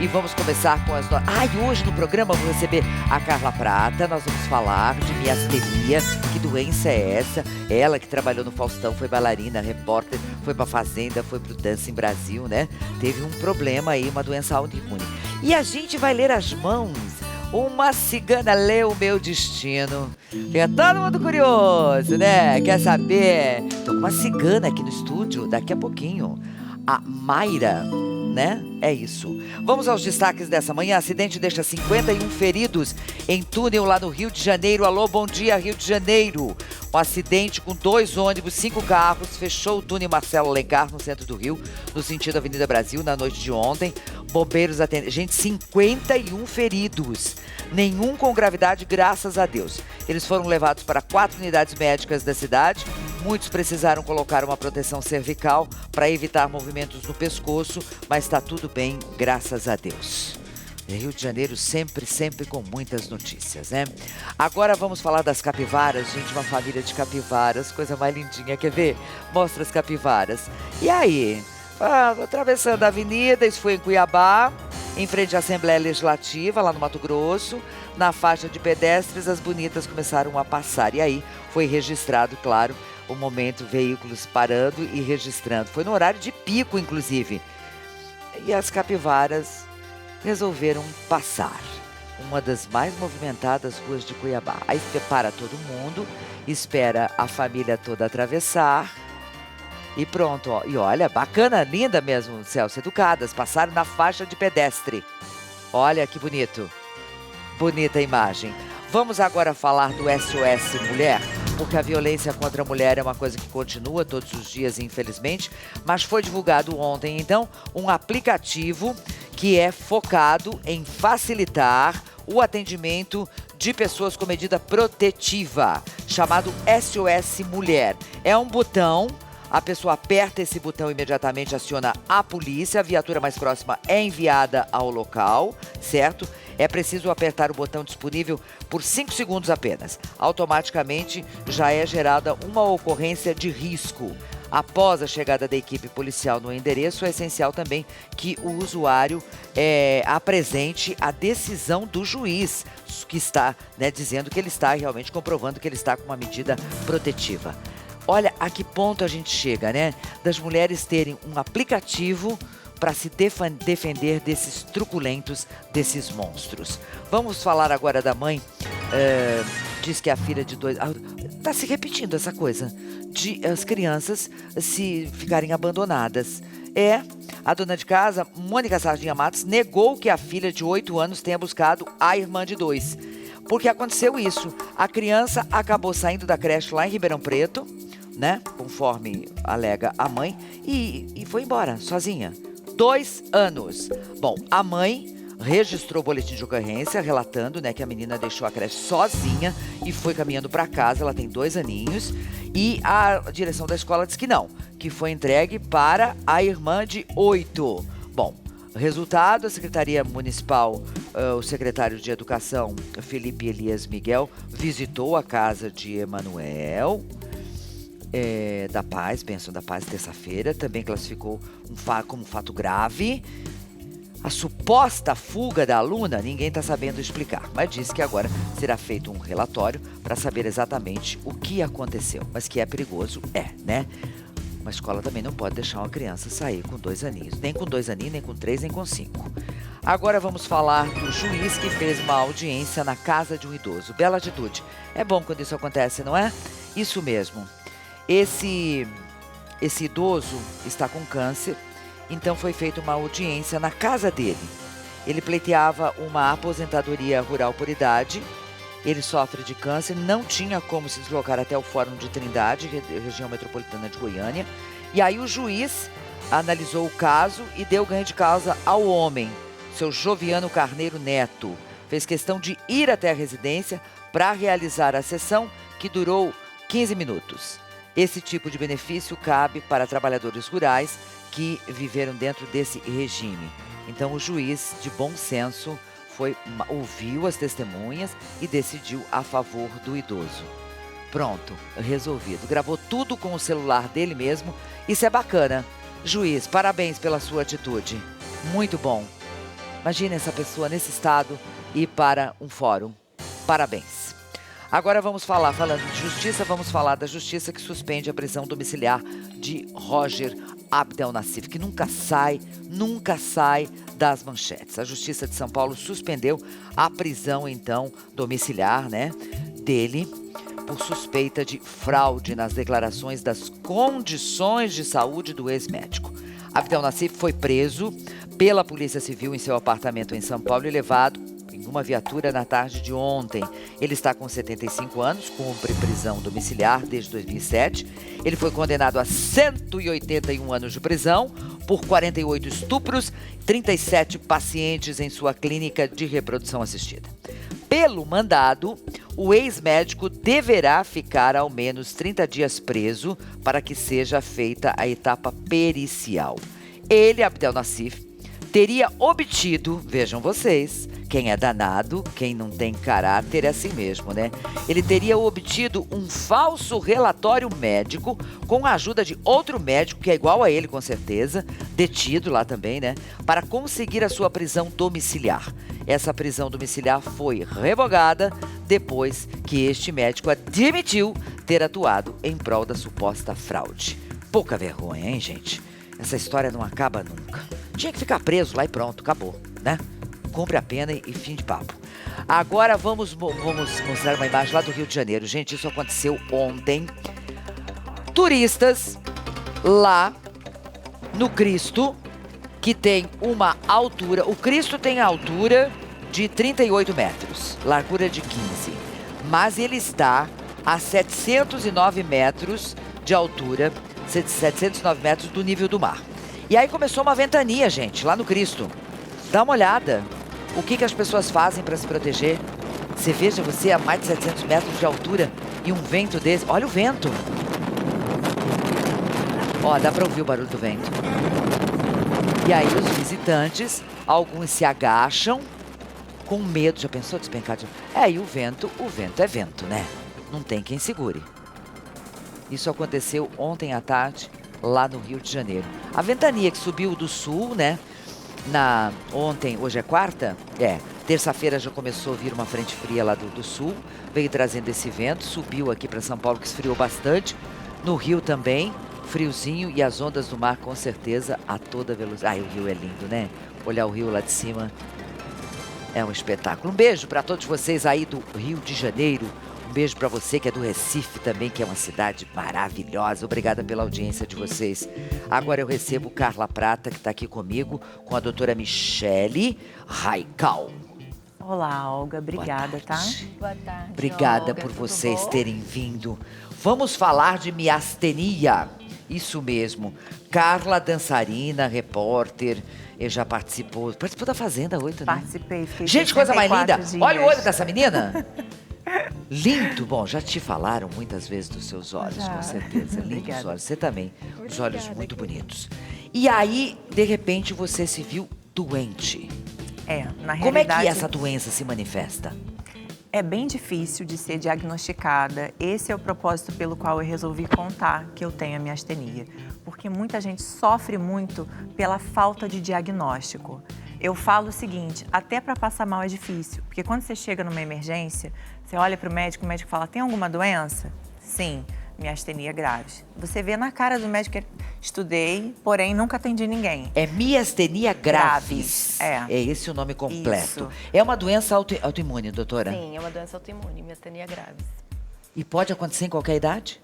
E vamos começar com as... E hoje no programa eu vou receber a Carla Prata. Nós vamos falar de miastenia. Que doença é essa? Ela que trabalhou no Faustão, foi bailarina, repórter, foi pra Fazenda, foi pro Dancing Brasil, né? Teve um problema aí, uma doença autoimune. E a gente vai ler as mãos. Uma cigana leu o meu destino. Fica todo mundo curioso, né? Quer saber? Tô com uma cigana aqui no estúdio, daqui a pouquinho. A Mayra, né? É isso. Vamos aos destaques dessa manhã. Acidente deixa 51 feridos em túnel lá no Rio de Janeiro. Alô, bom dia, Rio de Janeiro. Um acidente com 2 ônibus, 5 carros, fechou o túnel Marcelo Alencar, no centro do Rio, no sentido Avenida Brasil, na noite de ontem. Bombeiros atendem. Gente, 51 feridos. Nenhum com gravidade, graças a Deus. Eles foram levados para 4 unidades médicas da cidade. Muitos precisaram colocar uma proteção cervical para evitar movimentos no pescoço, mas está tudo bem, graças a Deus. Rio de Janeiro sempre com muitas notícias, né? Agora vamos falar das capivaras, gente, uma família de capivaras, coisa mais lindinha, quer ver? Mostra as capivaras. E aí? Atravessando a avenida, isso foi em Cuiabá, em frente à Assembleia Legislativa, lá no Mato Grosso, na faixa de pedestres, as bonitas começaram a passar. E aí foi registrado, claro, o momento, veículos parando e registrando. Foi no horário de pico, inclusive. E as capivaras resolveram passar. Uma das mais movimentadas ruas de Cuiabá. Aí para todo mundo, espera a família toda atravessar. E pronto, ó. E olha, bacana, linda mesmo, Celso, educadas, passaram na faixa de pedestre. Olha que bonito. Bonita imagem. Vamos agora falar do SOS Mulher, porque a violência contra a mulher é uma coisa que continua todos os dias, infelizmente, mas foi divulgado ontem, então, um aplicativo que é focado em facilitar o atendimento de pessoas com medida protetiva, chamado SOS Mulher. É um botão. A pessoa aperta esse botão e imediatamente aciona a polícia, a viatura mais próxima é enviada ao local, certo? É preciso apertar o botão disponível por 5 segundos apenas. Automaticamente já é gerada uma ocorrência de risco. Após a chegada da equipe policial no endereço, é essencial também que o usuário apresente a decisão do juiz, que está, né, dizendo que ele está realmente comprovando que ele está com uma medida protetiva. Olha a que ponto a gente chega, né? Das mulheres terem um aplicativo para se defender desses truculentos, desses monstros. Vamos falar agora da mãe. Diz que a filha de 2... Está se repetindo essa coisa de as crianças se ficarem abandonadas. A dona de casa, Mônica Sardinha Matos, negou que a filha de 8 anos tenha buscado a irmã de 2. Porque aconteceu isso. A criança acabou saindo da creche lá em Ribeirão Preto, né? Conforme alega a mãe, e foi embora, sozinha. 2 anos. Bom, a mãe registrou o boletim de ocorrência, relatando, né, que a menina deixou a creche sozinha e foi caminhando para casa. Ela tem 2 aninhos. E a direção da escola diz que não, que foi entregue para a irmã de 8. Bom, resultado, a Secretaria Municipal, o secretário de Educação, Felipe Elias Miguel, visitou a casa de Emanuel, da Paz, bênção da Paz, terça-feira. Também classificou como fato grave a suposta fuga da aluna. Ninguém está sabendo explicar, mas disse que agora será feito um relatório para saber exatamente o que aconteceu. Mas que é perigoso, né? Uma escola também não pode deixar uma criança sair com 2 aninhos. Nem com 2 aninhos, nem com 3, nem com 5. Agora vamos falar do juiz que fez uma audiência na casa de um idoso. Bela atitude. É bom quando isso acontece, não é? Isso mesmo. Esse idoso está com câncer, então foi feita uma audiência na casa dele. Ele pleiteava uma aposentadoria rural por idade. Ele sofre de câncer, não tinha como se deslocar até o Fórum de Trindade, região metropolitana de Goiânia. E aí o juiz analisou o caso e deu ganho de causa ao homem, seu Joviano Carneiro Neto. Fez questão de ir até a residência para realizar a sessão, que durou 15 minutos. Esse tipo de benefício cabe para trabalhadores rurais que viveram dentro desse regime. Então o juiz, de bom senso, ouviu as testemunhas e decidiu a favor do idoso. Pronto, resolvido. Gravou tudo com o celular dele mesmo. Isso é bacana. Juiz, parabéns pela sua atitude. Muito bom. Imagine essa pessoa nesse estado ir para um fórum. Parabéns. Agora vamos falar, falando de justiça, vamos falar da justiça que suspende a prisão domiciliar de Roger Abdelnassif, que nunca sai das manchetes. A Justiça de São Paulo suspendeu a prisão, então, domiciliar, né, dele, por suspeita de fraude nas declarações das condições de saúde do ex-médico. Abdelnassif foi preso pela Polícia Civil em seu apartamento em São Paulo e levado em uma viatura na tarde de ontem. Ele está com 75 anos, cumpre prisão domiciliar desde 2007. Ele foi condenado a 181 anos de prisão por 48 estupros, 37 pacientes em sua clínica de reprodução assistida. Pelo mandado, o ex-médico deverá ficar ao menos 30 dias preso para que seja feita a etapa pericial. Ele, Abdelnassif, teria obtido, vejam vocês, quem é danado, quem não tem caráter é assim mesmo, né? Ele teria obtido um falso relatório médico com a ajuda de outro médico, que é igual a ele com certeza, detido lá também, né? Para conseguir a sua prisão domiciliar. Essa prisão domiciliar foi revogada depois que este médico admitiu ter atuado em prol da suposta fraude. Pouca vergonha, hein, gente? Essa história não acaba nunca. Tinha que ficar preso lá e pronto, acabou, né? Cumpre a pena e fim de papo. Agora vamos mostrar uma imagem lá do Rio de Janeiro. Gente, isso aconteceu ontem. Turistas lá no Cristo, que tem uma altura... O Cristo tem a altura de 38 metros, largura de 15. Mas ele está a 709 metros de altura, 709 metros do nível do mar. E aí começou uma ventania, gente, lá no Cristo. Dá uma olhada. O que as pessoas fazem para se proteger? Você veja você a mais de 700 metros de altura e um vento desse. Olha o vento. Ó, dá para ouvir o barulho do vento. E aí os visitantes, alguns se agacham com medo. Já pensou despencar de... E o vento é vento, né? Não tem quem segure. Isso aconteceu ontem à tarde, lá no Rio de Janeiro. A ventania que subiu do sul, né? Ontem, hoje é quarta? Terça-feira já começou a vir uma frente fria lá do sul, veio trazendo esse vento, subiu aqui para São Paulo, que esfriou bastante. No Rio também, friozinho, e as ondas do mar com certeza a toda velocidade. Ai, o Rio é lindo, né? Olhar o Rio lá de cima é um espetáculo. Um beijo para todos vocês aí do Rio de Janeiro. Um beijo para você que é do Recife também, que é uma cidade maravilhosa. Obrigada pela audiência de vocês. Agora eu recebo Carla Prata, que está aqui comigo, com a doutora Michele Raical. Olá, Olga. Obrigada, tá? Boa tarde, Obrigada Olga, por tudo vocês bom? terem vindo. Vamos falar de miastenia. Isso mesmo. Carla, dançarina, repórter, já participou da Fazenda 8, né? Participei. Fiquei Gente, coisa mais linda. 64 Olha o dias. olho dessa menina. Lindo. Bom, já te falaram muitas vezes dos seus olhos, Já. com certeza. Lindos Obrigada. olhos. Você também. Os olhos Obrigada, muito querida. bonitos. E aí, de repente, você se viu doente. Na Como é realidade, que essa doença se manifesta? é bem difícil de ser diagnosticada. Esse é o propósito pelo qual eu resolvi contar que eu tenho a miastenia. Porque muita gente sofre muito pela falta de diagnóstico. Eu falo o seguinte, até para passar mal é difícil. Porque quando você chega numa emergência, você olha para o médico fala, tem alguma doença? Sim, miastenia grave. Você vê na cara do médico que estudei, porém nunca atendi ninguém. É miastenia graves. Graves, É esse o nome completo. Isso. É uma doença autoimune, doutora? Sim, é uma doença autoimune, miastenia graves. E pode acontecer em qualquer idade?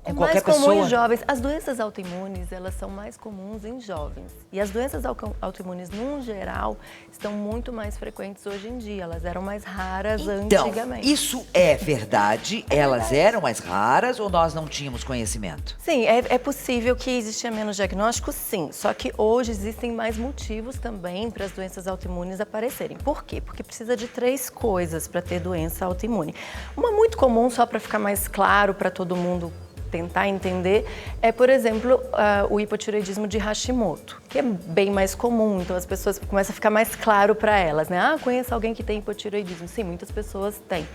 Com É qualquer mais comum pessoa? em jovens. As doenças autoimunes, elas são mais comuns em jovens. E as doenças autoimunes, num geral, estão muito mais frequentes hoje em dia. Elas eram mais raras Então, antigamente. isso é verdade? Elas eram mais raras ou nós não tínhamos conhecimento? Sim, é possível que existia menos diagnóstico, sim. Só que hoje existem mais motivos também para as doenças autoimunes aparecerem. Por quê? Porque precisa de 3 coisas para ter doença autoimune. Uma muito comum, só para ficar mais claro para todo mundo tentar entender, é, por exemplo, o hipotireoidismo de Hashimoto, que é bem mais comum, então as pessoas começam a ficar mais claro para elas, né? Ah, conheço alguém que tem hipotireoidismo. Sim, muitas pessoas têm.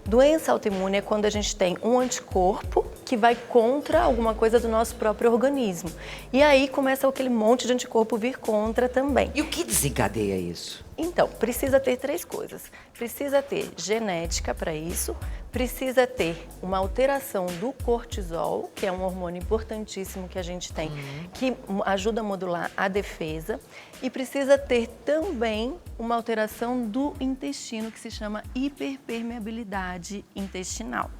Doença autoimune é quando a gente tem um anticorpo que vai contra alguma coisa do nosso próprio organismo. E aí começa aquele monte de anticorpo vir contra também. E o que desencadeia isso? Então, precisa ter 3 coisas. Precisa ter genética para isso, precisa ter uma alteração do cortisol, que é um hormônio importantíssimo que a gente tem, que ajuda a modular a defesa, e precisa ter também uma alteração do intestino, que se chama hiperpermeabilidade intestinal.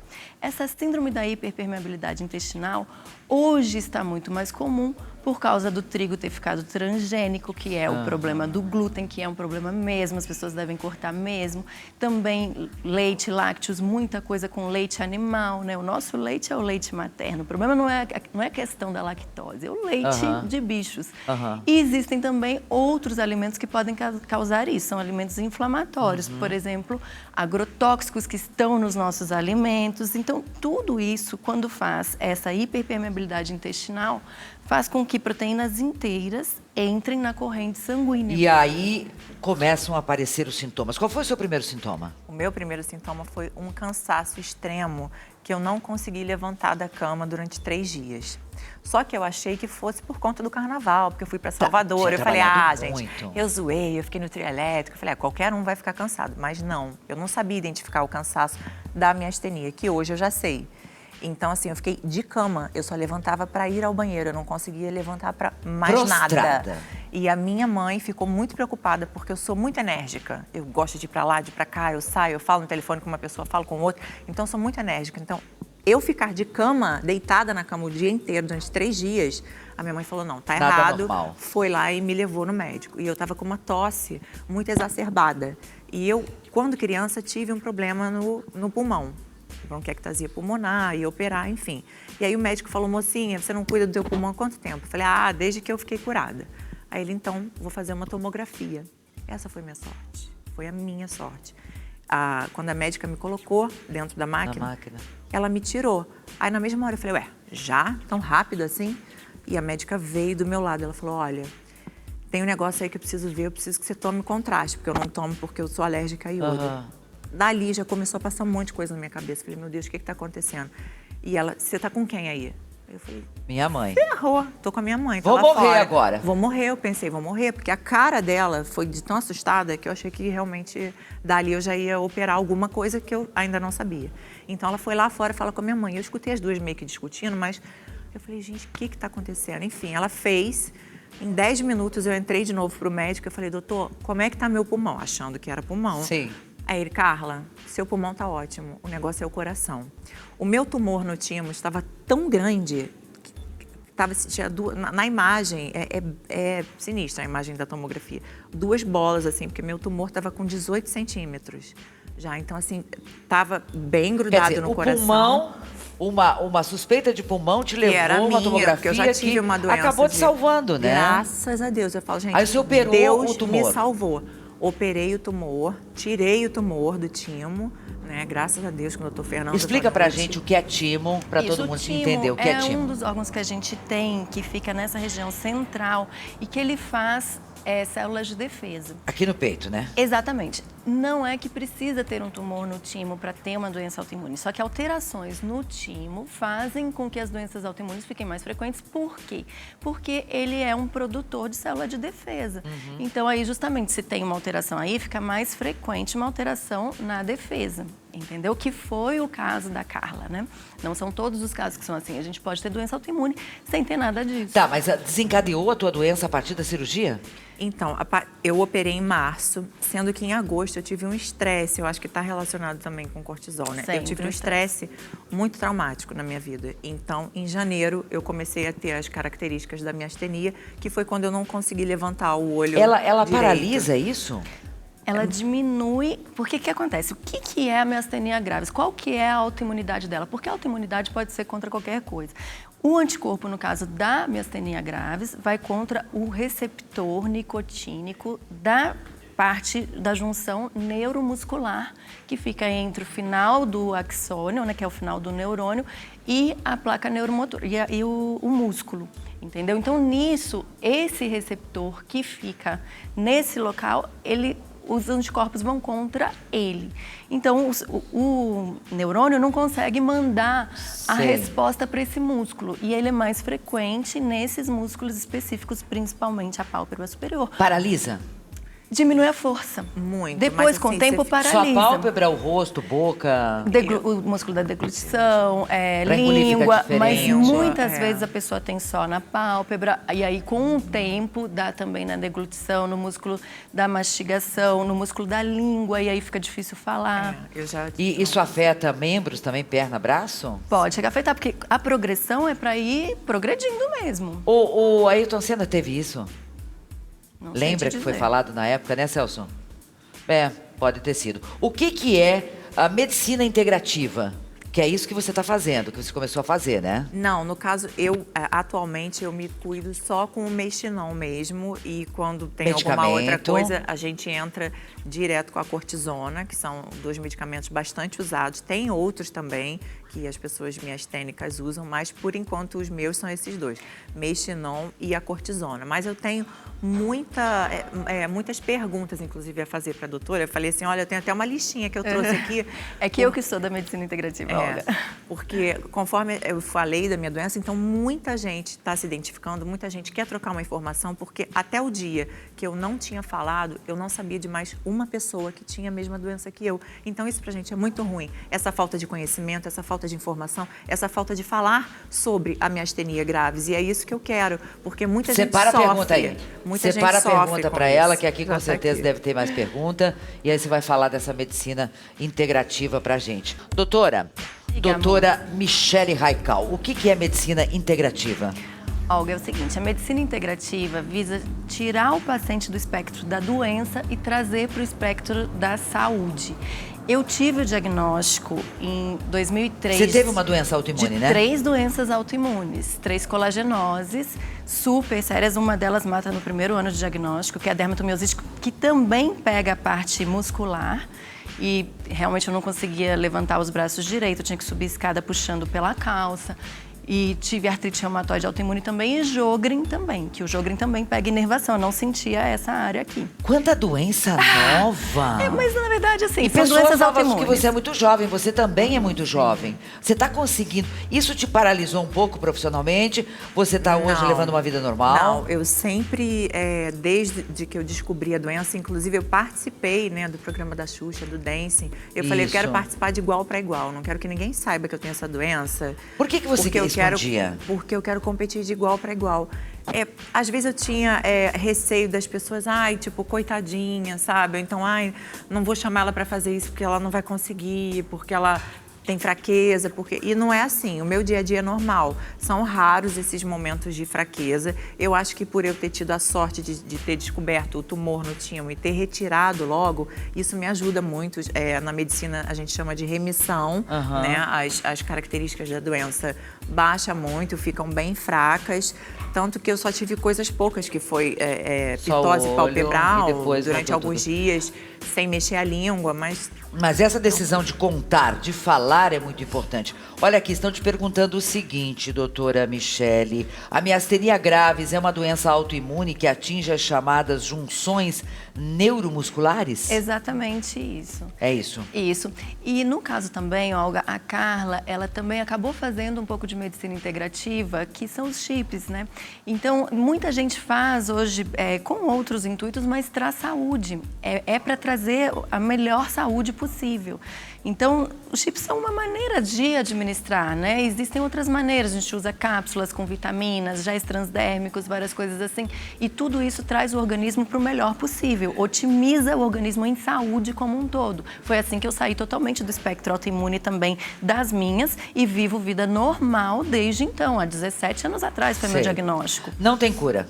Essa síndrome da hiperpermeabilidade intestinal hoje está muito mais comum por causa do trigo ter ficado transgênico, que é o problema do glúten, que é um problema mesmo, as pessoas devem cortar mesmo. Também leite, lácteos, muita coisa com leite animal, né? O nosso leite é o leite materno. O problema não é a questão da lactose, é o leite de bichos. E existem também outros alimentos que podem causar isso, são alimentos inflamatórios, por exemplo, agrotóxicos que estão nos nossos alimentos. Então, tudo isso, quando faz essa hiperpermeabilidade intestinal, faz com que proteínas inteiras entrem na corrente sanguínea. E aí começam a aparecer os sintomas. Qual foi o seu primeiro sintoma? O meu primeiro sintoma foi um cansaço extremo que eu não consegui levantar da cama durante 3 dias. Só que eu achei que fosse por conta do carnaval, porque eu fui para Salvador. Eu falei, gente, eu zoei, eu fiquei no trio elétrico. Eu falei, qualquer um vai ficar cansado. Mas não, eu não sabia identificar o cansaço da miastenia, que hoje eu já sei. Então, assim, eu fiquei de cama, eu só levantava para ir ao banheiro, eu não conseguia levantar para mais nada. E a minha mãe ficou muito preocupada, porque eu sou muito enérgica. Eu gosto de ir para lá, de ir para cá, eu saio, eu falo no telefone com uma pessoa, falo com outra. Então, eu sou muito enérgica. Então, eu ficar de cama, deitada na cama o dia inteiro, durante 3 dias, a minha mãe falou, não, tá errado. Normal. Foi lá e me levou no médico. E eu tava com uma tosse muito exacerbada. E eu, quando criança, tive um problema no pulmão. Bronquiectasia pulmonar, ia operar, enfim. E aí o médico falou, mocinha, você não cuida do teu pulmão há quanto tempo? Eu falei, desde que eu fiquei curada. Aí ele, então, vou fazer uma tomografia. Essa foi minha sorte, foi a minha sorte. Quando a médica me colocou dentro da máquina, ela me tirou. Aí na mesma hora eu falei, já? Tão rápido assim? E a médica veio do meu lado, ela falou, olha, tem um negócio aí que eu preciso ver, eu preciso que você tome contraste, porque eu não tomo porque eu sou alérgica a iodo. Dali já começou a passar um monte de coisa na minha cabeça. Falei, meu Deus, o que está acontecendo? E ela, você tá com quem aí? Eu falei, minha mãe. Ferrou, tô com a minha mãe. Vou morrer agora. Vou morrer, eu pensei, vou morrer, porque a cara dela foi de tão assustada que eu achei que realmente dali eu já ia operar alguma coisa que eu ainda não sabia. Então ela foi lá fora falar com a minha mãe. Eu escutei as duas meio que discutindo, mas eu falei, gente, o que está acontecendo? Enfim, ela fez. Em 10 minutos eu entrei de novo pro médico e falei, doutor, como é que tá meu pulmão? Achando que era pulmão. Sim. Aí ele, Carla, seu pulmão tá ótimo, o negócio é o coração. O meu tumor no timo estava tão grande, na imagem, é sinistra a imagem da tomografia, 2 bolas assim, porque meu tumor estava com 18 centímetros já, então assim, estava bem grudado no coração. O pulmão, uma suspeita de pulmão te levou a uma tomografia porque eu já tive uma doença acabou te salvando, né? Graças a Deus, eu falo, gente, aí você operou Deus o tumor. Me salvou. Operei o tumor, tirei o tumor do timo, né? Graças a Deus, com o doutor Fernando. Explica pra gente o que é timo, pra todo mundo entender o que é timo. É um dos órgãos que a gente tem, que fica nessa região central e que ele faz células de defesa. Aqui no peito, né? Exatamente. Não é que precisa ter um tumor no timo para ter uma doença autoimune, só que alterações no timo fazem com que as doenças autoimunes fiquem mais frequentes. Por quê? Porque ele é um produtor de célula de defesa. Então, aí, justamente, se tem uma alteração aí, fica mais frequente uma alteração na defesa. Entendeu? Que foi o caso da Carla, né? Não são todos os casos que são assim. A gente pode ter doença autoimune sem ter nada disso. Tá, mas desencadeou a tua doença a partir da cirurgia? Então, eu operei em março, sendo que em agosto eu tive um estresse, eu acho que está relacionado também com cortisol, né? Eu tive um estresse muito traumático na minha vida. Então, em janeiro, eu comecei a ter as características da miastenia, que foi quando eu não consegui levantar o olho Ela direito. Paralisa isso? Ela diminui... Porque que acontece? O que é a miastenia graves? Qual que é a autoimunidade dela? Porque a autoimunidade pode ser contra qualquer coisa. O anticorpo, no caso da miastenia graves, vai contra o receptor nicotínico da parte da junção neuromuscular, que fica entre o final do axônio, né, que é o final do neurônio, e a placa neuromotora, e o músculo. Entendeu? Então, nisso, esse receptor que fica nesse local, os anticorpos vão contra ele. Então, o neurônio não consegue mandar a resposta para esse músculo. E ele é mais frequente nesses músculos específicos, principalmente a pálpebra superior. Paralisa? Diminui a força. Muito. Depois, mas, com assim, o tempo, você- paralisa. Sua pálpebra, o rosto, boca... O músculo da deglutição, Pra engolir fica língua, mas diferente. muitas É. vezes a pessoa tem só na pálpebra, e aí com o tempo dá também na deglutição, no músculo da mastigação, no músculo da língua, e aí fica difícil falar. Eu já... E isso afeta membros também, perna, braço? Pode chegar a afetar, porque a progressão é para ir progredindo mesmo. O Ayrton Senna teve isso? Não sei Lembra te que foi dizer. falado na época, né, Celso? É, pode ter sido. O que é a medicina integrativa? Que é isso que você está fazendo, que você começou a fazer, né? Não, no caso, atualmente eu me cuido só com o mexinão mesmo, e quando tem alguma outra Medicamento. coisa, a gente entra direto com a cortisona, que são 2 medicamentos bastante usados. Tem outros também que as pessoas miastênicas usam, mas por enquanto os meus são esses 2, mexinão e a cortisona. Mas eu tenho muitas perguntas, inclusive, a fazer para a doutora. Eu falei assim, olha, eu tenho até uma listinha que eu trouxe aqui. É que eu que sou da medicina integrativa, Olga. Porque conforme eu falei da minha doença, então muita gente está se identificando, muita gente quer trocar uma informação, porque até o dia que eu não tinha falado, eu não sabia de mais uma pessoa que tinha a mesma doença que eu. Então isso pra gente é muito ruim. Essa falta de conhecimento, essa falta de informação, essa falta de falar sobre a miastenia graves. E é isso que eu quero, porque muita gente Separa sofre. a pergunta aí. Muita Separa gente a sofre pergunta com para isso. ela, que aqui Já com tá certeza aqui. deve ter mais pergunta. E aí você vai falar dessa medicina integrativa pra gente. Doutora, Diga, doutora Michele Raical, o que é medicina integrativa? Olga, é o seguinte, a medicina integrativa visa tirar o paciente do espectro da doença e trazer para o espectro da saúde. Eu tive o diagnóstico em 2003. Você teve uma doença autoimune, de né? 3 doenças autoimunes, 3 colagenoses, super sérias. Uma delas mata no primeiro ano de diagnóstico, que é a dermatomiosite, que também pega a parte muscular. E realmente eu não conseguia levantar os braços direito, eu tinha que subir a escada puxando pela calça. E tive artrite reumatoide autoimune também e Sjögren também, que o Sjögren também pega inervação. Eu não sentia essa área aqui. Quanta doença nova! Mas na verdade, assim, E são pessoas doenças falam autoimunes. que você é muito jovem, você também é muito jovem. Você está conseguindo. Isso te paralisou um pouco profissionalmente? Você está hoje Não. levando uma vida normal? Não, eu sempre, desde que eu descobri a doença, inclusive eu participei, né, do programa da Xuxa, do Dancing. Eu falei, eu Isso. quero participar de igual para igual, não quero que ninguém saiba que eu tenho essa doença. Por que você Porque eu respondia? Porque eu quero competir de igual para igual. Às vezes eu tinha receio das pessoas, tipo, coitadinha, sabe? Ou então, não vou chamar ela para fazer isso porque ela não vai conseguir, porque ela tem fraqueza, e não é assim. O meu dia a dia é normal. São raros esses momentos de fraqueza. Eu acho que por eu ter tido a sorte de ter descoberto o tumor no timo e ter retirado logo, isso me ajuda muito. Na medicina a gente chama de remissão, né? As características da doença baixam muito, ficam bem fracas. Tanto que eu só tive coisas poucas, que foi pitose palpebral durante alguns dias, sem mexer a língua, Mas essa decisão de contar, de falar é muito importante. Olha aqui, estão te perguntando o seguinte, doutora Michele. A miastenia graves é uma doença autoimune que atinge as chamadas junções neuromusculares? Exatamente isso. É isso. Isso. E no caso também, Olga, a Carla, ela também acabou fazendo um pouco de medicina integrativa, que são os chips, né? Então, muita gente faz hoje com outros intuitos, mas traz saúde. É para trazer a melhor saúde possível. Então, os chips são uma maneira de administrar, né? Existem outras maneiras, a gente usa cápsulas com vitaminas, géis transdérmicos, várias coisas assim. E tudo isso traz o organismo para o melhor possível, otimiza o organismo em saúde como um todo. Foi assim que eu saí totalmente do espectro autoimune também das minhas e vivo vida normal desde então. Há 17 anos atrás foi meu diagnóstico. Não tem cura?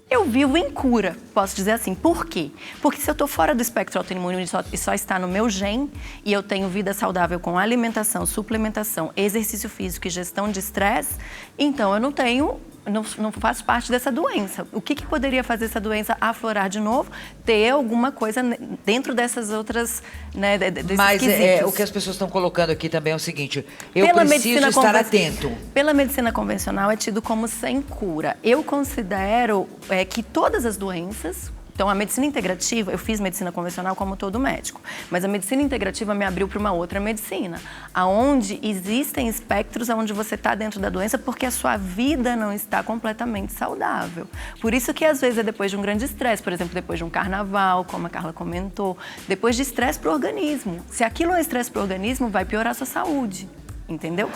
Eu vivo em cura, posso dizer assim. Por quê? Porque se eu estou fora do espectro autoimune e só está no meu gen e eu tenho vida saudável com alimentação, suplementação, exercício físico e gestão de estresse, então eu não faço parte dessa doença. O que poderia fazer essa doença aflorar de novo? Ter alguma coisa dentro dessas outras, né, desses Mas quesitos. o que as pessoas estão colocando aqui também é o seguinte, eu preciso estar atento. Pela medicina convencional é tido como sem cura. Eu considero que todas as doenças Então, a medicina integrativa, eu fiz medicina convencional como todo médico, mas a medicina integrativa me abriu para uma outra medicina, aonde existem espectros onde você está dentro da doença porque a sua vida não está completamente saudável. Por isso que, às vezes, é depois de um grande estresse, por exemplo, depois de um carnaval, como a Carla comentou, depois de estresse para o organismo. Se aquilo é estresse para o organismo, vai piorar a sua saúde, entendeu?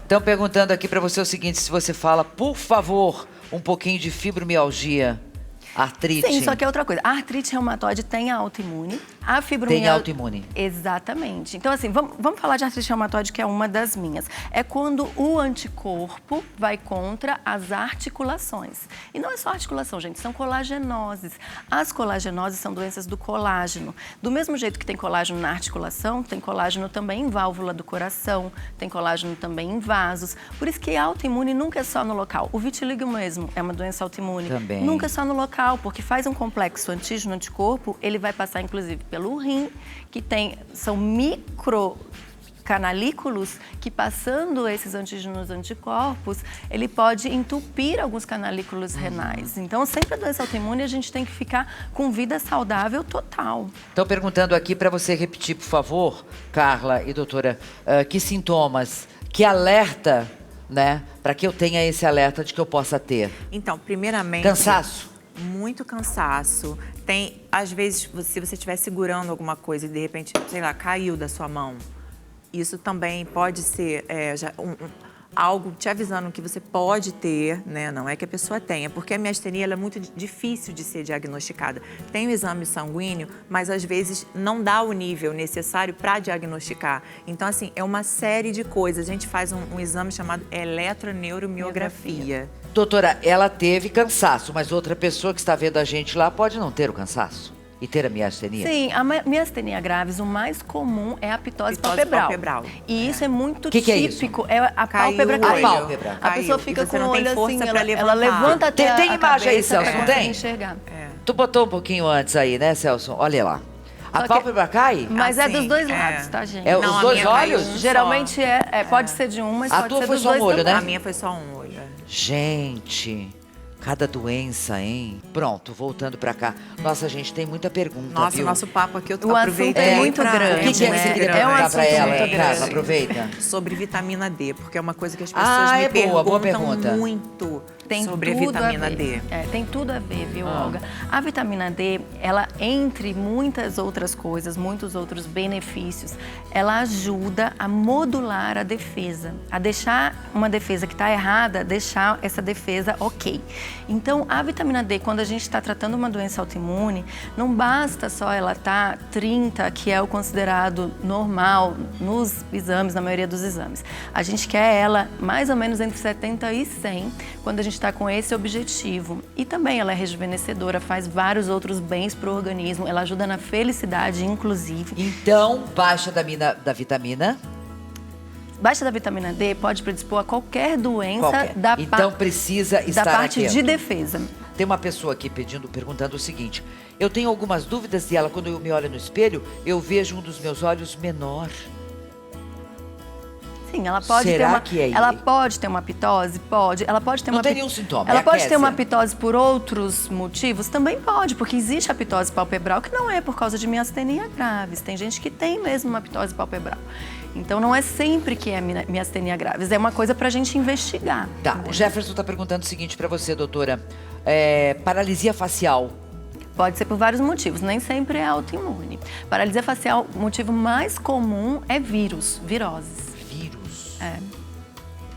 Estão perguntando aqui para você o seguinte, se você fala, por favor, um pouquinho de fibromialgia, artrite. Sim, só que é outra coisa. A artrite reumatoide tem a autoimune. A fibromialgia... Tem autoimune. Exatamente. Então, assim, vamos falar de artrite reumatoide, que é uma das minhas. É quando o anticorpo vai contra as articulações. E não é só articulação, gente, são colagenoses. As colagenoses são doenças do colágeno. Do mesmo jeito que tem colágeno na articulação, tem colágeno também em válvula do coração, tem colágeno também em vasos. Por isso que a autoimune nunca é só no local. O vitiligo mesmo é uma doença autoimune. Também. Nunca é só no local, porque faz um complexo antígeno-anticorpo, ele vai passar, inclusive, pelo rim, que são microcanalículos que, passando esses antígenos anticorpos, ele pode entupir alguns canalículos renais. Então, sempre a doença autoimune, a gente tem que ficar com vida saudável total. Estão perguntando aqui para você repetir, por favor, Carla e doutora, que sintomas, que alerta, né, para que eu tenha esse alerta de que eu possa ter. Então, primeiramente... Cansaço. Muito cansaço. Tem, às vezes, se você estiver segurando alguma coisa e de repente, sei lá, caiu da sua mão, isso também pode ser algo te avisando que você pode ter, né? Não é que a pessoa tenha, porque a miastenia ela é muito difícil de ser diagnosticada. Tem o exame sanguíneo, mas às vezes não dá o nível necessário para diagnosticar. Então, assim, é uma série de coisas. A gente faz um exame chamado eletroneuromiografia. Doutora, ela teve cansaço, mas outra pessoa que está vendo a gente lá pode não ter o cansaço e ter a miastenia? Sim, a miastenia graves, o mais comum é a pitose palpebral. E isso é muito típico. É a pálpebra caiu. A pálpebra. A pessoa fica com o olho assim, ela levanta até tem a imagem aí, cabeça Celso, não tem? enxergar. Tu botou um pouquinho antes aí, né, Celso? Olha lá. A pálpebra cai? Mas é Assim, dos dois lados, tá, gente? É os dois olhos? Geralmente pode ser de um, mas A pode tua ser foi dos só um dois olho, também. né? A minha foi só um olho. Gente, cada doença, hein? Pronto, voltando pra cá. Nossa, gente, tem muita pergunta, Nossa, viu? nosso papo aqui, eu O assunto é muito grande. O que é que você queria perguntar pra ela, Carla? grande. Aproveita. Sobre vitamina D, porque é uma coisa que as pessoas me boa perguntam pergunta. muito Tem sobre a tudo vitamina a ver. D. Tem tudo a ver, viu, Olga? A vitamina D, ela, entre muitas outras coisas, muitos outros benefícios, ela ajuda a modular a defesa, a deixar uma defesa que está errada, deixar essa defesa ok. Então, a vitamina D, quando a gente está tratando uma doença autoimune, não basta só ela estar 30, que é o considerado normal nos exames, na maioria dos exames. A gente quer ela mais ou menos entre 70 e 100, quando a gente está com esse objetivo. E também ela é rejuvenescedora, faz vários outros bens para o organismo, ela ajuda na felicidade, inclusive. Então, baixa da vitamina. Baixa da vitamina D pode predispor a qualquer doença Então precisa estar da parte atento. de defesa. Tem uma pessoa aqui perguntando o seguinte: eu tenho algumas dúvidas e ela, quando eu me olho no espelho, eu vejo um dos meus olhos menor. Sim, ela pode Será ter que é ela ele? pode ter uma pitose? Pode. Ela pode ter Não uma tem nenhum sintoma, Ela é pode ter uma aquésia. pitose por outros motivos? Também pode, porque existe a pitose palpebral que não é por causa de miastenia graves. Tem gente que tem mesmo uma pitose palpebral. Então não é sempre que é miastenia graves, é uma coisa pra gente investigar. Tá, entendeu? o Jefferson está perguntando o seguinte para você, doutora. Paralisia facial. Pode ser por vários motivos, nem sempre é autoimune. Paralisia facial, o motivo mais comum é viroses. Vírus. É.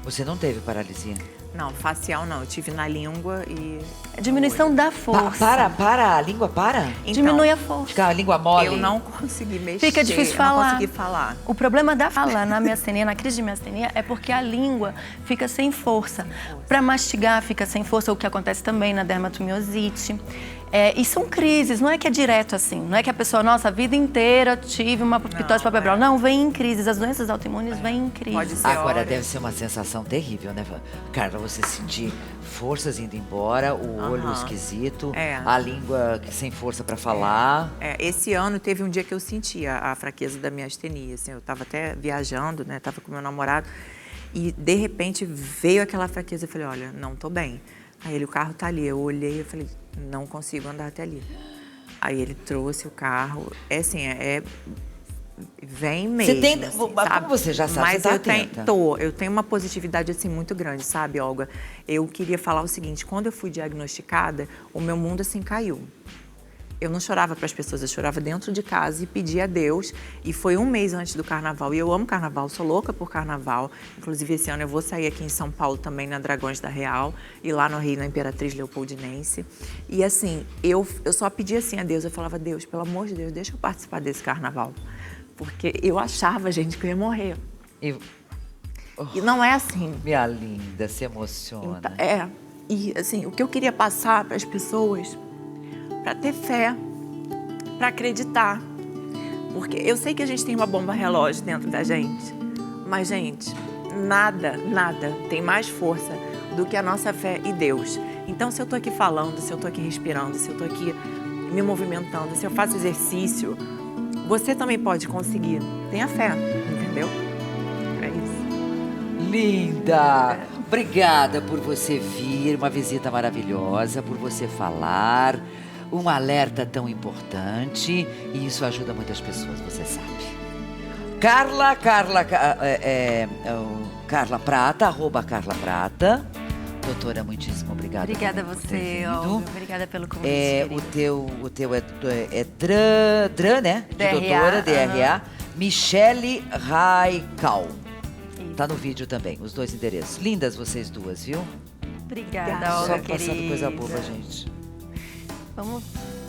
Você não teve paralisia? Não, facial não. Eu tive na língua e... Diminuição da força. Para, a língua para? Então, Diminui a força. Fica a língua mole? Eu não consegui mexer. Fica difícil eu falar. não consegui falar. O problema da fala na miastenia, na crise de miastenia, é porque a língua fica sem força. Para mastigar, fica sem força, o que acontece também na dermatomiosite. E são crises, não é que é direto assim. Não é que a pessoa, nossa, a vida inteira tive uma pitose palpebral. Não, vem em crises. As doenças autoimunes vêm em crises. Pode ser. Agora deve ser uma sensação terrível, né, Carla? Você sentir forças indo embora, o olho esquisito, a língua sem força para falar. Esse ano teve um dia que eu senti a fraqueza da miastenia. Assim, eu estava até viajando, né? Tava com meu namorado e de repente veio aquela fraqueza. Eu falei, olha, não tô bem. Aí ele, o carro tá ali. Eu olhei e falei, não consigo andar até ali. Aí ele trouxe o carro. É assim, vem mesmo. Você tenta, assim, como sabe? você já sabe, Mas você tá eu tenho uma positividade assim muito grande, sabe, Olga? Eu queria falar o seguinte, quando eu fui diagnosticada, o meu mundo assim caiu. Eu não chorava para as pessoas, eu chorava dentro de casa e pedia a Deus. E foi um mês antes do carnaval. E eu amo carnaval, sou louca por carnaval. Inclusive, esse ano eu vou sair aqui em São Paulo também, na Dragões da Real. E lá no Rio, na Imperatriz Leopoldinense. E assim, eu só pedia assim a Deus. Eu falava, Deus, pelo amor de Deus, deixa eu participar desse carnaval. Porque eu achava, gente, que eu ia morrer. E não é assim. Minha linda, se emociona. Então, e assim, o que eu queria passar para as pessoas... para ter fé, para acreditar. Porque eu sei que a gente tem uma bomba relógio dentro da gente, mas, gente, nada tem mais força do que a nossa fé e Deus. Então, se eu tô aqui falando, se eu tô aqui respirando, se eu tô aqui me movimentando, se eu faço exercício, você também pode conseguir. Tenha fé, entendeu? É isso. Linda! Obrigada por você vir, uma visita maravilhosa, por você falar. Um alerta tão importante e isso ajuda muitas pessoas, você sabe. Carla Prata, @CarlaPrata. Doutora, muitíssimo obrigada. Obrigada a você, Olga. Obrigada pelo convite. O teu é Dran, né? De doutora, DRA. Michele Raical. Tá no vídeo também, os dois endereços. Lindas vocês duas, viu? Obrigada, Olga, só passando coisa boa, gente. Vamos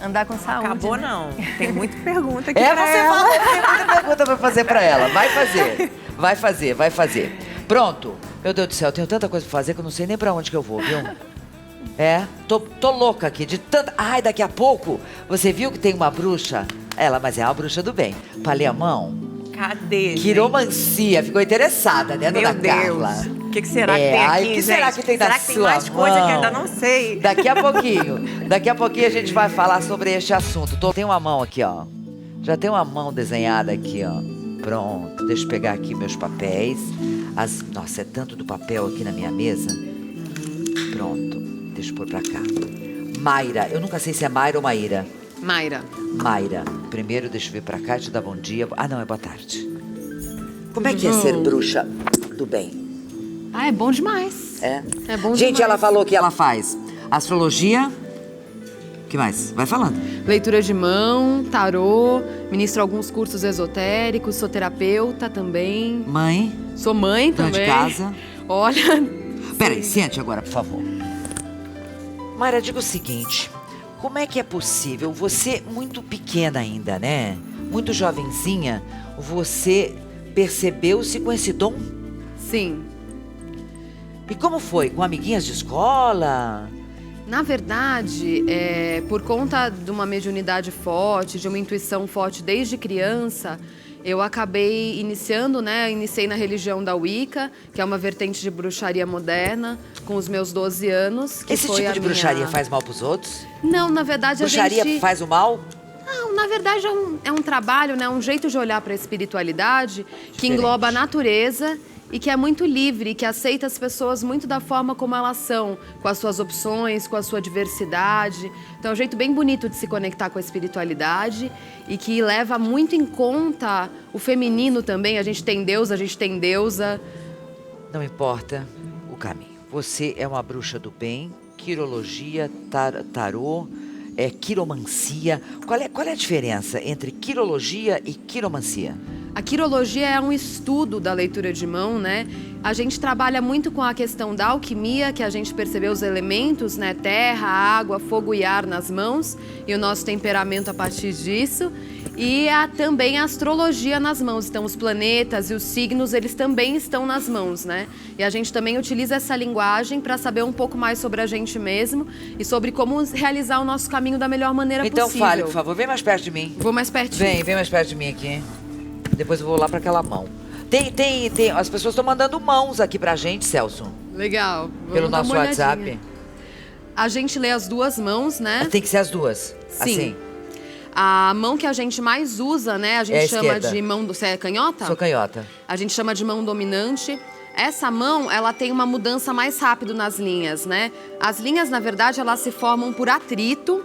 andar com saúde. Acabou, né? não. Tem muita pergunta aqui Você ela. falou, tem muita pergunta pra fazer pra ela. Vai fazer. Pronto. Meu Deus do céu, eu tenho tanta coisa pra fazer que eu não sei nem pra onde que eu vou, viu? Tô louca aqui de tanta... Ai, daqui a pouco, você viu que tem uma bruxa? Mas é uma bruxa do bem. Palei a mão. Cadê, Quiromancia. Ficou interessada, né, dona Carla? O que será que tem aqui, o que será que tem será na que tem sua mais coisa que eu ainda não sei? Daqui a pouquinho a gente vai falar sobre este assunto. Tem uma mão aqui, ó. Já tem uma mão desenhada aqui, ó. Pronto, deixa eu pegar aqui meus papéis. Nossa, é tanto do papel aqui na minha mesa. Pronto, deixa eu pôr pra cá. Mayra, eu nunca sei se é Mayra ou Maíra. Mayra. Primeiro deixa eu ver pra cá, te dar bom dia. Não, é boa tarde. Como é que é ser bruxa do bem? É bom demais. É bom Gente, demais. ela falou que ela faz astrologia. O que mais? Vai falando. Leitura de mão, tarô, ministro alguns cursos esotéricos, sou terapeuta também. Mãe. Sou mãe dona também. de casa. Olha... Peraí, sente agora, por favor. Mayra, diga o seguinte. Como é que é possível, você muito pequena ainda, né? Muito jovenzinha, você percebeu-se com esse dom? Sim. E como foi? Com amiguinhas de escola? Na verdade, por conta de uma mediunidade forte, de uma intuição forte desde criança, eu acabei iniciei na religião da Wicca, que é uma vertente de bruxaria moderna, com os meus 12 anos. Que Esse foi tipo de bruxaria faz mal pros outros? Não, na verdade Bruxaria faz o mal? Não, na verdade é um trabalho, né? Um jeito de olhar para a espiritualidade que engloba a natureza e que é muito livre, que aceita as pessoas muito da forma como elas são, com as suas opções, com a sua diversidade. Então é um jeito bem bonito de se conectar com a espiritualidade e que leva muito em conta o feminino também. A gente tem Deus, a gente tem deusa. Não importa o caminho. Você é uma bruxa do bem, quirologia, tarô, quiromancia. Qual é a diferença entre quirologia e quiromancia? A quirologia é um estudo da leitura de mão, né? A gente trabalha muito com a questão da alquimia, que a gente percebeu os elementos, né? Terra, água, fogo e ar nas mãos, e o nosso temperamento a partir disso. E também a astrologia nas mãos. Então, os planetas e os signos, eles também estão nas mãos, né? E a gente também utiliza essa linguagem para saber um pouco mais sobre a gente mesmo e sobre como realizar o nosso caminho da melhor maneira possível. Então, fale, por favor. Vem mais perto de mim. Vou mais pertinho. Vem mais perto de mim aqui. Depois eu vou lá para aquela mão. As pessoas estão mandando mãos aqui pra gente, Celso. Legal. Pelo nosso WhatsApp. A gente lê as duas mãos, né? Tem que ser as duas. Sim. Assim. A mão que a gente mais usa, né? A gente chama esquerda. de mão... Você é canhota? Sou canhota. A gente chama de mão dominante. Essa mão, ela tem uma mudança mais rápido nas linhas, né? As linhas, na verdade, elas se formam por atrito.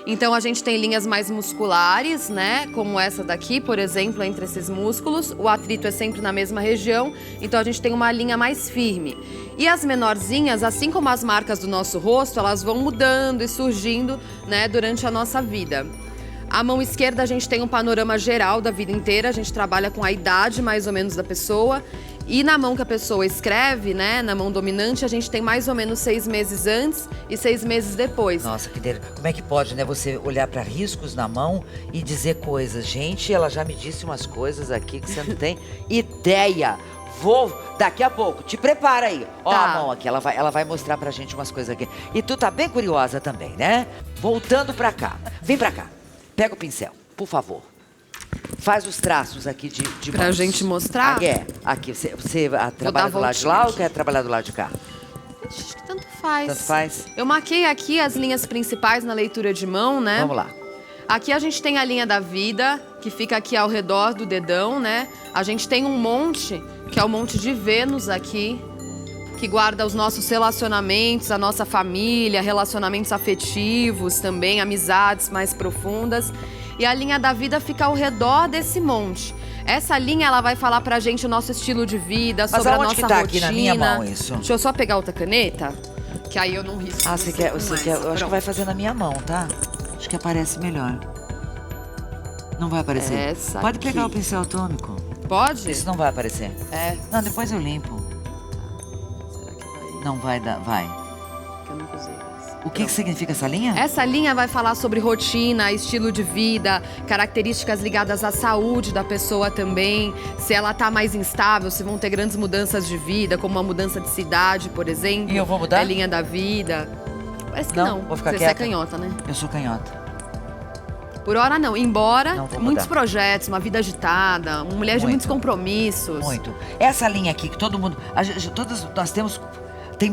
Então a gente tem linhas mais musculares, né? Como essa daqui, por exemplo, entre esses músculos. O atrito é sempre na mesma região, então a gente tem uma linha mais firme. E as menorzinhas, assim como as marcas do nosso rosto, elas vão mudando e surgindo, né, durante a nossa vida. A mão esquerda a gente tem um panorama geral da vida inteira, a gente trabalha com a idade mais ou menos da pessoa. E na mão que a pessoa escreve, né, na mão dominante, a gente tem mais ou menos 6 meses antes e 6 meses depois. Nossa, como é que pode, né, você olhar para riscos na mão e dizer coisas? Gente, ela já me disse umas coisas aqui que você não tem ideia. Vou, daqui a pouco, te prepara aí. Ó, Tá. a mão aqui, ela vai mostrar pra gente umas coisas aqui. E tu tá bem curiosa também, né? Voltando pra cá. Vem pra cá. Pega o pincel, por faz os traços aqui de Pra mãos. gente mostrar? Aqui, você trabalha dar do lado de voltinha lá ou aqui. quer trabalhar do lado de cá? Acho que tanto faz. Tanto faz? Eu marquei aqui as linhas principais na leitura de mão, né? Vamos lá. Aqui a gente tem a linha da vida, que fica aqui ao redor do dedão, né? A gente tem um monte, que é o monte de Vênus aqui, que guarda os nossos relacionamentos, a nossa família, relacionamentos afetivos também, amizades mais profundas. E a linha da vida fica ao redor desse monte. Essa linha, ela vai falar pra gente o nosso estilo de vida, sobre a aonde nossa que tá rotina. aqui na minha mão isso? Deixa eu só pegar outra caneta, que aí eu não risco. Ah, você quer, com eu acho essa. que vai fazer na minha mão, tá? Acho que aparece melhor. Não vai aparecer? Essa Pode aqui. pegar o pincel atômico. Pode? Isso não vai aparecer. É. Não, depois eu limpo. Será que vai? Não vai dar, vai. Que eu nunca usei esse. O que significa essa linha? Essa linha vai falar sobre rotina, estilo de vida, características ligadas à saúde da pessoa também. Se ela tá mais instável, se vão ter grandes mudanças de vida, como uma mudança de cidade, por exemplo. E eu vou mudar? É linha da vida. Parece que Não, não. vou ficar Você quieta. é canhota, né? Eu sou canhota. Por hora não. Embora Não vou muitos mudar. projetos, uma vida agitada, uma mulher de Muito. muitos compromissos. Muito. Essa linha aqui que todo mundo, todas nós temos,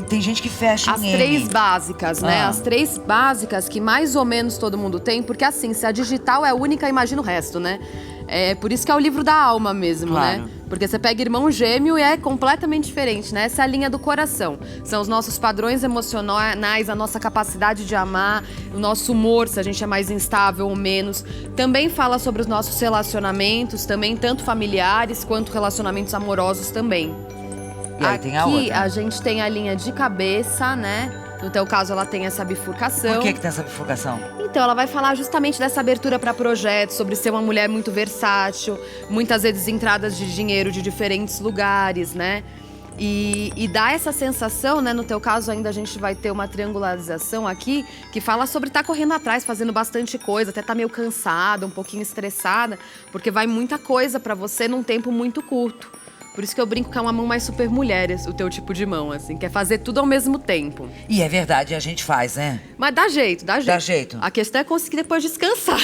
tem gente que fecha As em três M. básicas, né? Ah. As 3 básicas que mais ou menos todo mundo tem, porque assim, se a digital é única, imagina o resto, né? É por isso que é o livro da alma mesmo, Claro. né? Porque você pega irmão gêmeo e é completamente diferente, né? Essa é a linha do coração. São os nossos padrões emocionais, a nossa capacidade de amar, o nosso humor, se a gente é mais instável ou menos. Também fala sobre os nossos relacionamentos, também tanto familiares quanto relacionamentos amorosos também. E aí tem a Aqui outra. a gente tem a linha de cabeça, né? No teu caso, ela tem essa bifurcação. Por que tem essa bifurcação? Então, ela vai falar justamente dessa abertura para projetos, sobre ser uma mulher muito versátil, muitas vezes entradas de dinheiro de diferentes lugares, né? E dá essa sensação, né? No teu caso, ainda a gente vai ter uma triangularização aqui, que fala sobre estar correndo atrás, fazendo bastante coisa, até tá meio cansada, um pouquinho estressada, porque vai muita coisa para você num tempo muito curto. Por isso que eu brinco que é uma mão mais super mulher, o teu tipo de mão, assim, quer fazer tudo ao mesmo tempo. E é verdade, a gente faz, né? Mas dá jeito, dá jeito. Dá jeito. A questão é conseguir depois descansar,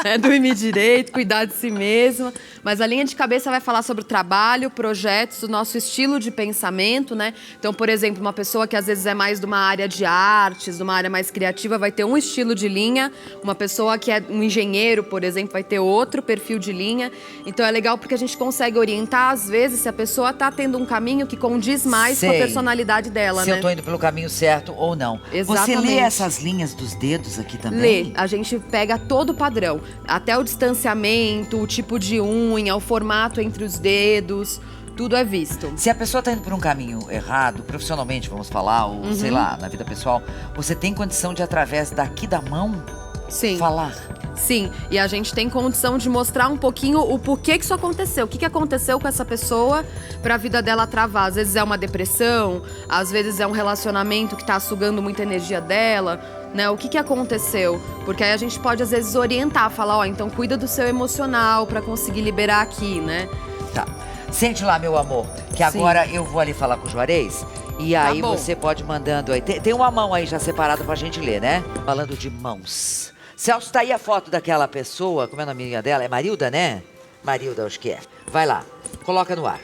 né? Dormir direito, cuidar de si mesma. Mas a linha de cabeça vai falar sobre o trabalho, projetos, o nosso estilo de pensamento, né? Então, por exemplo, uma pessoa que às vezes é mais de uma área de artes, de uma área mais criativa, vai ter um estilo de linha. Uma pessoa que é um engenheiro, por exemplo, vai ter outro perfil de linha. Então é legal porque a gente consegue orientar, às vezes, se a pessoa tá tendo um caminho que condiz mais com a Sei. personalidade dela, Se né? eu tô indo pelo caminho certo ou não. Você Exatamente. lê essas linhas dos dedos aqui também? Lê, a gente pega todo o padrão, até o distanciamento, o tipo de unha, o formato entre os dedos, tudo é visto. Se a pessoa tá indo por um caminho errado, profissionalmente, vamos falar, ou sei lá, na vida pessoal, você tem condição de, através daqui da mão, Sim. falar? Sim, e a gente tem condição de mostrar um pouquinho o porquê que isso aconteceu. O que aconteceu com essa pessoa pra vida dela travar. Às vezes é uma depressão, às vezes é um relacionamento que tá sugando muita energia dela, né? O que aconteceu? Porque aí a gente pode, às vezes, orientar, falar, ó, então cuida do seu emocional pra conseguir liberar aqui, né? Tá. Sente lá, meu amor, que Sim. agora eu vou ali falar com o Juarez. E aí bom. você pode ir mandando aí. Tem uma mão aí já separada pra gente ler, né? Falando de mãos. Celso, tá aí a foto daquela pessoa, como é o nome dela? É Marilda, né? Marilda, acho que é. Vai lá, coloca no ar.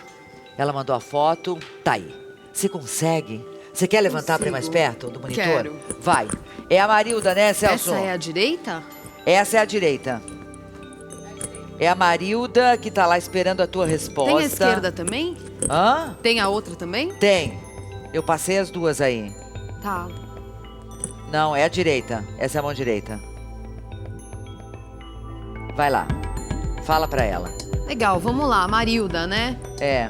Ela mandou a foto, tá aí. Você consegue? Você quer levantar pra ir mais perto do monitor? Quero. Vai. É a Marilda, né, Celso? Essa é a direita? Essa é a direita. É a Marilda que tá lá esperando a tua resposta. Tem a esquerda também? Hã? Tem a outra também? Tem. Eu passei as duas aí. Tá. Não, é a direita. Essa é a mão direita. Vai lá. Fala pra ela. Legal, vamos lá, Marilda, né? É.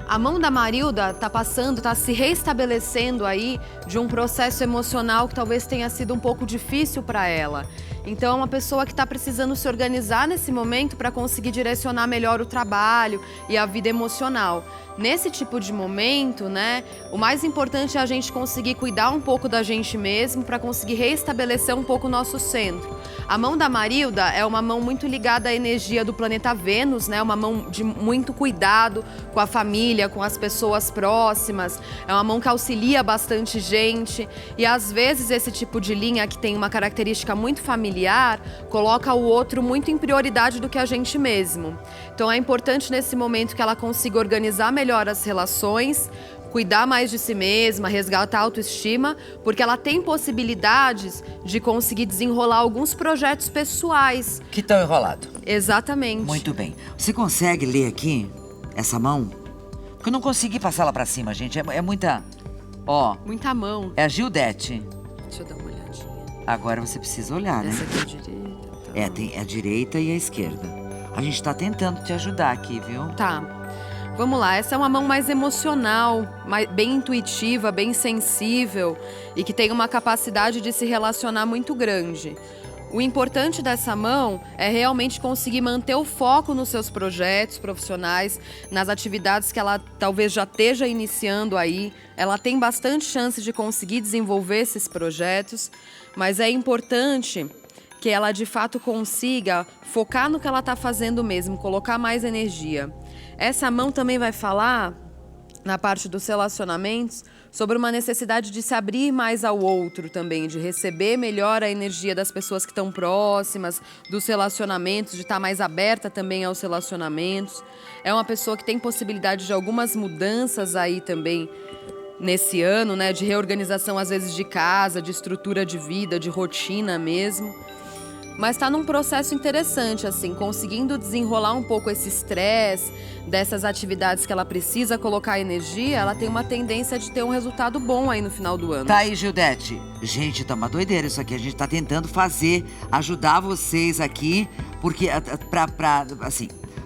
A mão da Marilda tá se restabelecendo aí de um processo emocional que talvez tenha sido um pouco difícil para ela. Então, é uma pessoa que está precisando se organizar nesse momento para conseguir direcionar melhor o trabalho e a vida emocional. Nesse tipo de momento, né, o mais importante é a gente conseguir cuidar um pouco da gente mesmo para conseguir restabelecer um pouco o nosso centro. A mão da Marilda é uma mão muito ligada à energia do planeta Vênus, né? Uma mão de muito cuidado com a família, com as pessoas próximas. É uma mão que auxilia bastante gente. E às vezes esse tipo de linha que tem uma característica muito familiar coloca o outro muito em prioridade do que a gente mesmo. Então é importante nesse momento que ela consiga organizar melhor as relações, cuidar mais de si mesma, resgatar a autoestima, porque ela tem possibilidades de conseguir desenrolar alguns projetos pessoais. Que tão enrolado. Exatamente. Muito bem. Você consegue ler aqui essa mão? Porque eu não consegui passar lá pra cima, gente. É muita... Ó, Muita mão. é a Gildete. Deixa eu dar uma olhadinha. Agora você precisa olhar, né? Essa aqui é a direita. Tá. É, tem a direita e a esquerda. A gente tá tentando te ajudar aqui, viu? Tá. Vamos lá, essa é uma mão mais emocional, bem intuitiva, bem sensível e que tem uma capacidade de se relacionar muito grande. O importante dessa mão é realmente conseguir manter o foco nos seus projetos profissionais, nas atividades que ela talvez já esteja iniciando aí. Ela tem bastante chance de conseguir desenvolver esses projetos, mas é importante que ela de fato consiga focar no que ela está fazendo mesmo, colocar mais energia. Essa mão também vai falar, na parte dos relacionamentos, sobre uma necessidade de se abrir mais ao outro também, de receber melhor a energia das pessoas que estão próximas, dos relacionamentos, de estar mais aberta também aos relacionamentos. É uma pessoa que tem possibilidade de algumas mudanças aí também nesse ano, né? De reorganização, às vezes, de casa, de estrutura de vida, de rotina mesmo. Mas está num processo interessante, assim, conseguindo desenrolar um pouco esse estresse dessas atividades que ela precisa colocar energia, ela tem uma tendência de ter um resultado bom aí no final do ano. Tá aí, Gildete. Gente, tá uma doideira isso aqui. A gente tá tentando ajudar vocês aqui, porque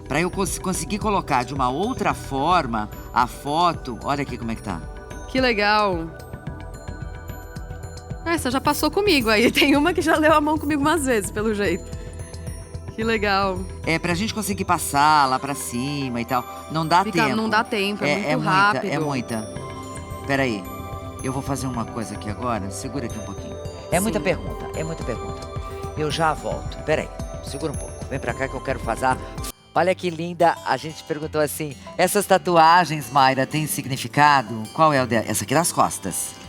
pra eu conseguir colocar de uma outra forma a foto. Olha aqui como é que tá. Que legal! Essa já passou comigo aí. Tem uma que já leu a mão comigo umas vezes, pelo jeito. Que legal. É, pra gente conseguir passar lá pra cima e tal. Não dá tempo. Não dá tempo, é muito rápido. É muita. Peraí, eu vou fazer uma coisa aqui agora. Segura aqui um pouquinho. É muita pergunta. Eu já volto. Peraí, segura um pouco. Vem pra cá que eu quero fazer. Olha que linda. A gente perguntou assim, essas tatuagens, Mayra, têm significado? Qual é o dela? Essa aqui das costas.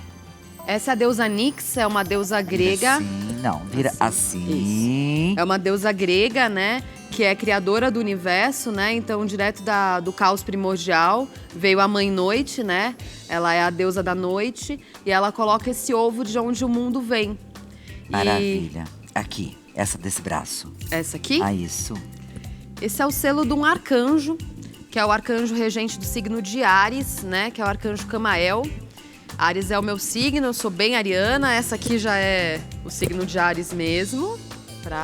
Essa é a deusa Nix, é uma deusa grega. Assim, não, vira assim. É uma deusa grega, né? Que é criadora do universo, né? Então, direto do caos primordial, veio a Mãe Noite, né? Ela é a deusa da noite e ela coloca esse ovo de onde o mundo vem. Maravilha. Aqui, essa desse braço. Essa aqui? Ah, isso. Esse é o selo de um arcanjo, que é o arcanjo regente do signo de Áries, né? Que é o arcanjo Camael. Áries é o meu signo, eu sou bem ariana. Essa aqui já é o signo de Áries mesmo.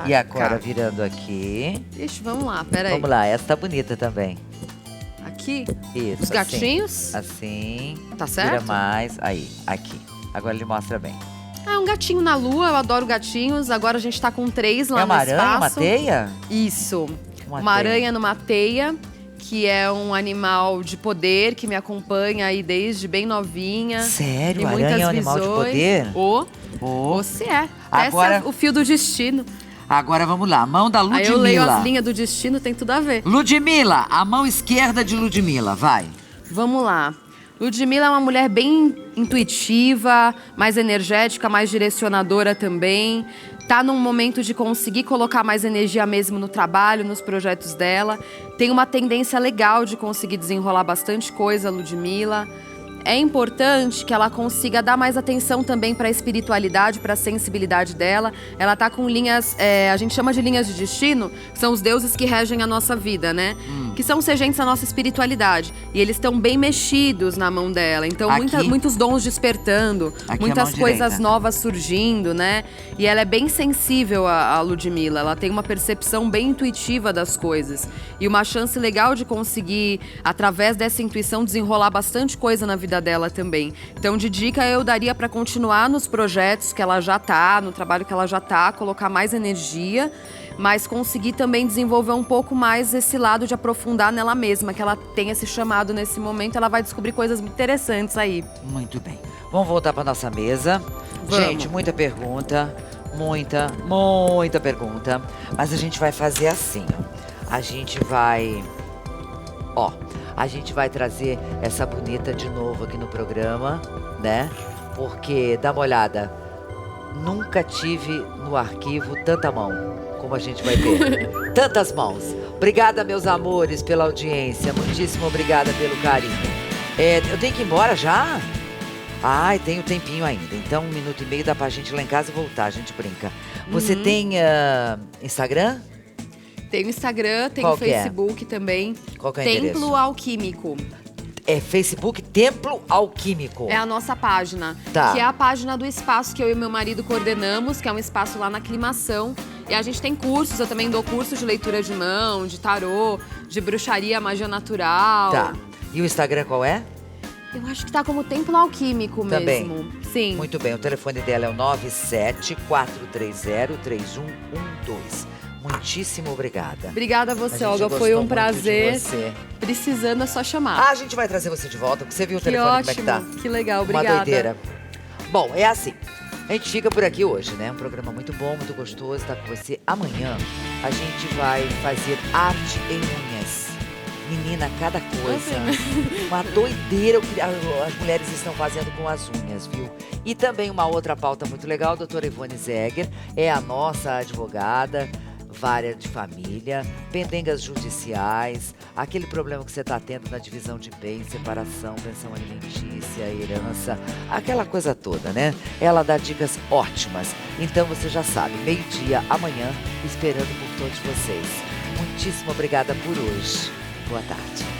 E agora virando aqui. Ixi, vamos lá, peraí. Vamos lá, essa tá bonita também. Aqui? Isso, os gatinhos? Assim. Tá certo? Vira mais. Aí, aqui. Agora ele mostra bem. É um gatinho na lua, eu adoro gatinhos. Agora a gente tá com 3 lá no espaço. É uma aranha, uma teia? Isso. Uma aranha numa teia, que é um animal de poder que me acompanha aí desde bem novinha. Sério? E Aranha muitas é um animal de visões. poder? Você é. Agora, esse é o fio do destino. Agora vamos lá, mão da Ludmilla. Aí eu leio as linhas do destino, tem tudo a ver. Ludmilla, a mão esquerda de Ludmilla, vai. Vamos lá. Ludmilla é uma mulher bem intuitiva, mais energética, mais direcionadora também. Tá num momento de conseguir colocar mais energia mesmo no trabalho, nos projetos dela. Tem uma tendência legal de conseguir desenrolar bastante coisa, Ludmilla. É importante que ela consiga dar mais atenção também para a espiritualidade, para a sensibilidade dela. Ela tá com linhas, a gente chama de linhas de destino, são os deuses que regem a nossa vida, né? que são os regentes da nossa espiritualidade. E eles estão bem mexidos na mão dela. Então, Aqui? muitos dons despertando, Aqui muitas a mão coisas direita. novas surgindo, né? E ela é bem sensível, a Ludmilla. Ela tem uma percepção bem intuitiva das coisas. E uma chance legal de conseguir, através dessa intuição, desenrolar bastante coisa na vida dela também. Então, de dica, eu daria para continuar nos projetos que ela já tá, no trabalho que ela já tá, colocar mais energia, mas conseguir também desenvolver um pouco mais esse lado de aprofundar nela mesma, que ela tem esse chamado nesse momento, ela vai descobrir coisas interessantes aí. Muito bem. Vamos voltar para nossa mesa. Vamos. Gente, muita pergunta. Muita pergunta. Mas a gente vai fazer assim, ó. A gente vai trazer essa bonita de novo aqui no programa, né? Porque, dá uma olhada, nunca tive no arquivo tanta mão como a gente vai ver. Tantas mãos. Obrigada, meus amores, pela audiência. Muitíssimo obrigada pelo carinho. Eu tenho que ir embora já? Ai, tem um tempinho ainda. Então, 1 minuto e meio dá pra gente ir lá em casa e voltar. A gente brinca. Você tem Instagram? Tem o Instagram, tem Qual o que é? Facebook também. Qual que é o endereço? Templo Alquímico. É Facebook Templo Alquímico. É a nossa página. Tá. Que é a página do espaço que eu e meu marido coordenamos, que é um espaço lá na Aclimação. E a gente tem cursos, eu também dou cursos de leitura de mão, de tarô, de bruxaria, magia natural. Tá. E o Instagram qual é? Eu acho que tá como Templo Alquímico Também. mesmo. Sim. Muito bem, o telefone dela é o 97-430-3112. Muitíssimo obrigada. Obrigada a A você, gente Olga. Foi gostou um muito prazer. de você. Precisando é só chamar. Ah, a gente vai trazer você de volta, porque você viu o que telefone ótimo. como é que tá. Que legal, Uma obrigada. doideira. Bom, é assim. A gente fica por aqui hoje, né? Um programa muito bom, muito gostoso. Tá com você. Amanhã a gente vai fazer arte em unhas. Menina, cada coisa. Uma doideira o que as mulheres estão fazendo com as unhas, viu? E também uma outra pauta muito legal, a doutora Ivone Zegger é a nossa advogada, vara de família, pendengas judiciais, aquele problema que você está tendo na divisão de bens, separação, pensão alimentícia, herança, aquela coisa toda, né? Ela dá dicas ótimas. Então você já sabe, 12h amanhã, esperando por todos vocês. Muitíssimo obrigada por hoje. Boa tarde.